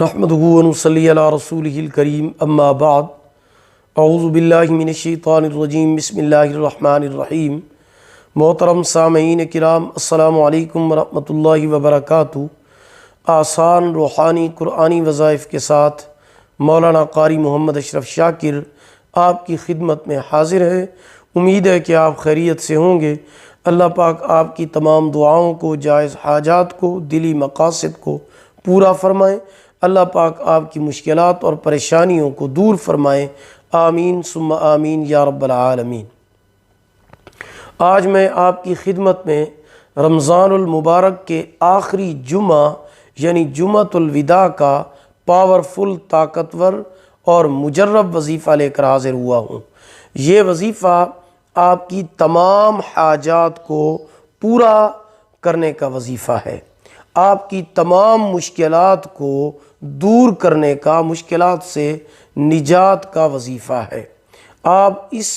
نحمدہ و نصلی علی رسولہ الکریم اما بعد اعوذ باللہ من الشیطان الرجیم بسم اللہ الرحمن الرحیم۔ محترم سامعین کرام، السلام علیکم ورحمۃ اللہ وبرکاتہ۔ آسان روحانی قرآنی وظائف کے ساتھ مولانا قاری محمد اشرف شاکر آپ کی خدمت میں حاضر ہے۔ امید ہے کہ آپ خیریت سے ہوں گے۔ اللہ پاک آپ کی تمام دعاؤں کو، جائز حاجات کو، دلی مقاصد کو پورا فرمائیں۔ اللہ پاک آپ کی مشکلات اور پریشانیوں کو دور فرمائیں۔ آمین ثم آمین یا رب العالمین۔ آج میں آپ کی خدمت میں رمضان المبارک کے آخری جمعہ یعنی جمعۃ الوداع کا پاورفل، طاقتور اور مجرب وظیفہ لے کر حاضر ہوا ہوں۔ یہ وظیفہ آپ کی تمام حاجات کو پورا کرنے کا وظیفہ ہے، آپ کی تمام مشکلات کو دور کرنے کا، مشکلات سے نجات کا وظیفہ ہے۔ آپ اس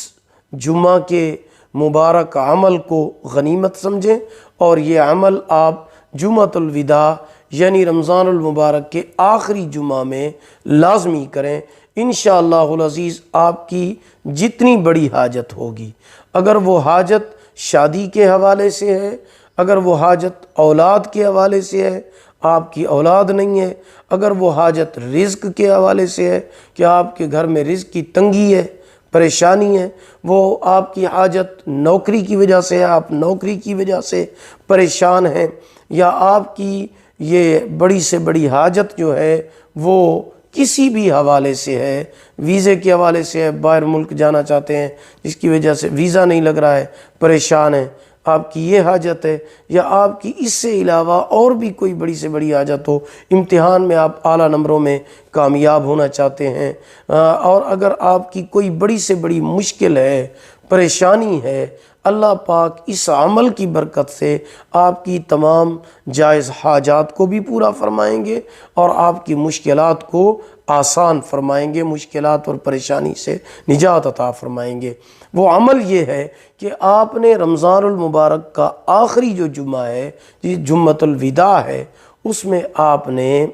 جمعہ کے مبارک عمل کو غنیمت سمجھیں اور یہ عمل آپ جمعۃ الوداع یعنی رمضان المبارک کے آخری جمعہ میں لازمی کریں۔ انشاءاللہ العزیز آپ کی جتنی بڑی حاجت ہوگی، اگر وہ حاجت شادی کے حوالے سے ہے، اگر وہ حاجت اولاد کے حوالے سے ہے، آپ کی اولاد نہیں ہے، اگر وہ حاجت رزق کے حوالے سے ہے کہ آپ کے گھر میں رزق کی تنگی ہے، پریشانی ہے، وہ آپ کی حاجت نوکری کی وجہ سے ہے، آپ نوکری کی وجہ سے پریشان ہیں، یا آپ کی یہ بڑی سے بڑی حاجت جو ہے وہ کسی بھی حوالے سے ہے، ویزے کے حوالے سے ہے، باہر ملک جانا چاہتے ہیں جس کی وجہ سے ویزا نہیں لگ رہا ہے، پریشان ہیں، آپ کی یہ حاجت ہے، یا آپ کی اس سے علاوہ اور بھی کوئی بڑی سے بڑی حاجت ہو، امتحان میں آپ اعلیٰ نمبروں میں کامیاب ہونا چاہتے ہیں، اور اگر آپ کی کوئی بڑی سے بڑی مشکل ہے، پریشانی ہے، اللہ پاک اس عمل کی برکت سے آپ کی تمام جائز حاجات کو بھی پورا فرمائیں گے اور آپ کی مشکلات کو آسان فرمائیں گے، مشکلات اور پریشانی سے نجات عطا فرمائیں گے۔ وہ عمل یہ ہے کہ آپ نے رمضان المبارک کا آخری جو جمعہ ہے، جمعۃ الوداع ہے، اس میں آپ نے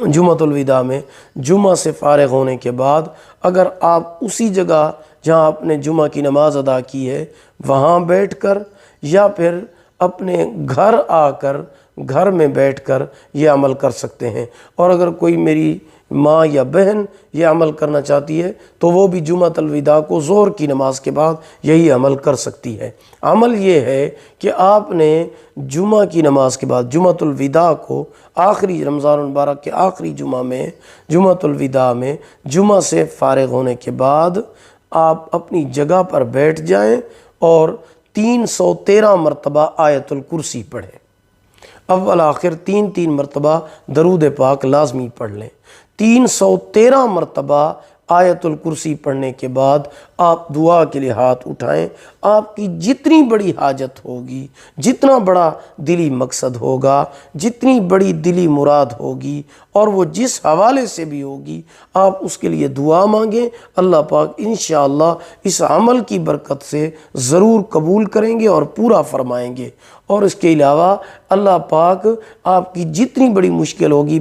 جمعۃ الوداع میں جمعہ سے فارغ ہونے کے بعد اگر آپ اسی جگہ جہاں آپ نے جمعہ کی نماز ادا کی ہے وہاں بیٹھ کر، یا پھر اپنے گھر آ کر گھر میں بیٹھ کر یہ عمل کر سکتے ہیں، اور اگر کوئی میری ماں یا بہن یہ عمل کرنا چاہتی ہے تو وہ بھی جمعۃ الوداع کو ظہر کی نماز کے بعد یہی عمل کر سکتی ہے۔ عمل یہ ہے کہ آپ نے جمعہ کی نماز کے بعد جمعۃ الوداع کو آخری رمضان المبارک کے آخری جمعہ میں جمعۃ الوداع میں جمعہ سے فارغ ہونے کے بعد آپ اپنی جگہ پر بیٹھ جائیں اور 313 مرتبہ آیت الکرسی پڑھیں۔ اول آخر 3 مرتبہ درود پاک لازمی پڑھ لیں۔ 313 مرتبہ آیت الکرسی پڑھنے کے بعد آپ دعا کے لیے ہاتھ اٹھائیں۔ آپ کی جتنی بڑی حاجت ہوگی، جتنا بڑا دلی مقصد ہوگا، جتنی بڑی دلی مراد ہوگی، اور وہ جس حوالے سے بھی ہوگی، آپ اس کے لیے دعا مانگیں۔ اللہ پاک انشاءاللہ اس عمل کی برکت سے ضرور قبول کریں گے اور پورا فرمائیں گے۔ اور اس کے علاوہ اللہ پاک آپ کی جتنی بڑی مشکل ہوگی،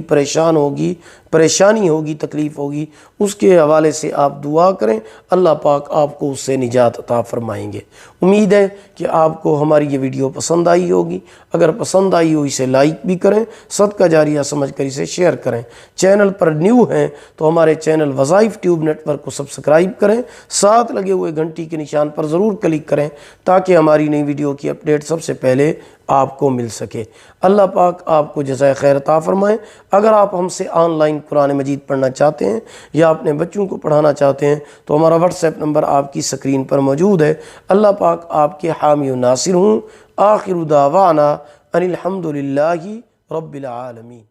پریشانی ہوگی، تکلیف ہوگی، اس کے حوالے سے آپ دعا کریں، اللہ پاک آپ کو اس سے نجات عطا فرمائیں گے۔ امید ہے کہ آپ کو ہماری یہ ویڈیو پسند آئی ہوگی۔ اگر پسند آئی ہو اسے لائک بھی کریں، صدقہ جاریہ سمجھ کر اسے شیئر کریں۔ چینل پر نیو ہیں تو ہمارے چینل وظائف ٹیوب نیٹ ورک کو سبسکرائب کریں، ساتھ لگے ہوئے گھنٹی کے نشان پر ضرور کلک کریں تاکہ ہماری نئی ویڈیو کی اپڈیٹ سب سے پہلے آپ کو مل سکے۔ اللہ پاک آپ کو جزائے خیر عطا فرمائے۔ اگر آپ ہم سے آن لائن قرآن مجید پڑھنا چاہتے ہیں یا اپنے بچوں کو پڑھانا چاہتے ہیں تو ہمارا واٹس ایپ نمبر آپ کی سکرین پر موجود ہے۔ اللہ پاک آپ کے حامی و ناصر ہوں۔ آخر دعوانا ان الحمد للہ رب العالمین۔